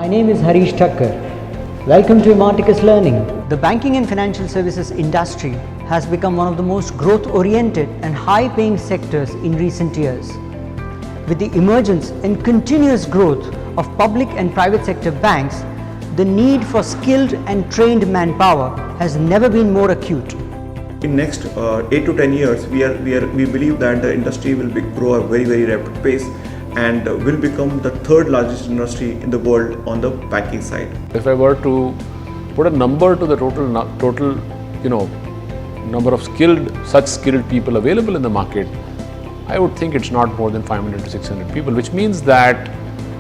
My name is Harish Thakkar. Welcome to Imarticus Learning. The banking and financial services industry has become one of the most growth-oriented and high-paying sectors in recent years. With the emergence and continuous growth of public and private sector banks, the need for skilled and trained manpower has never been more acute. In next 8 to 10 years, we believe that the industry will grow at a very rapid pace and will become the third largest industry in the world on the banking side. If I were to put a number to the total number of such skilled people available in the market, I would think it's not more than 500 to 600 people, which means that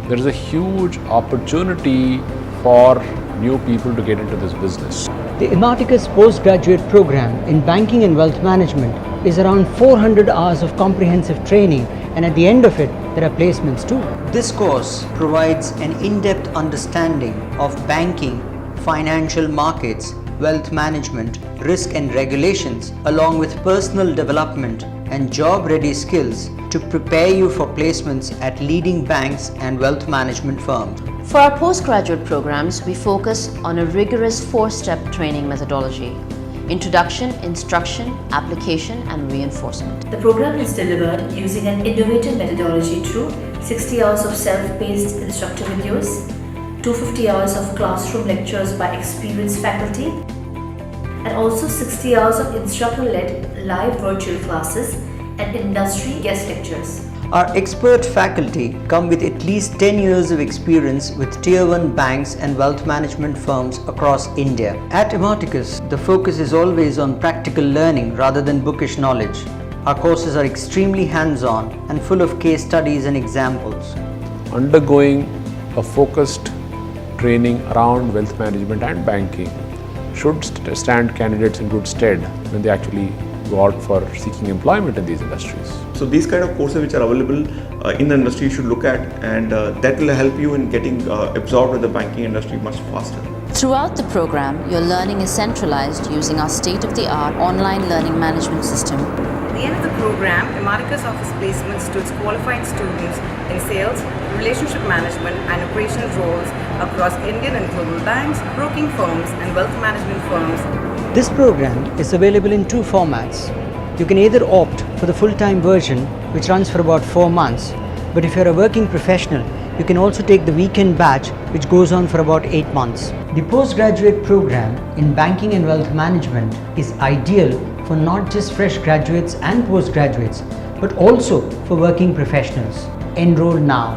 there is a huge opportunity for new people to get into this business. The Imarticus postgraduate program in banking and wealth management is around 400 hours of comprehensive training, and at the end of it, there are placements too. This course provides an in-depth understanding of banking, financial markets, wealth management, risk and regulations, along with personal development and job-ready skills to prepare you for placements at leading banks and wealth management firms. For our postgraduate programs, we focus on a rigorous 4-step training methodology: introduction, instruction, application, and reinforcement. The program is delivered using an innovative methodology through 60 hours of self-paced instructor videos, 250 hours of classroom lectures by experienced faculty, and also 60 hours of instructor-led live virtual classes and industry guest lectures. Our expert faculty come with at least 10 years of experience with Tier 1 banks and wealth management firms across India. At Imarticus, the focus is always on practical learning rather than bookish knowledge. Our courses are extremely hands-on and full of case studies and examples. Undergoing a focused training around wealth management and banking should stand candidates in good stead when they actually go out for seeking employment in these industries. So these kind of courses which are available in the industry you should look at, and that will help you in getting absorbed with the banking industry much faster. Throughout the program, your learning is centralized using our state-of-the-art online learning management system. At the end of the program, Imarticus offers placements to its qualified students in sales, relationship management and operations roles across Indian and global banks, broking firms and wealth management firms. This program is available in 2 formats. You can either opt for the full-time version, which runs for about 4 months, but if you're a working professional, you can also take the weekend batch, which goes on for about 8 months. The postgraduate program in banking and wealth management is ideal for not just fresh graduates and postgraduates, but also for working professionals. Enroll now.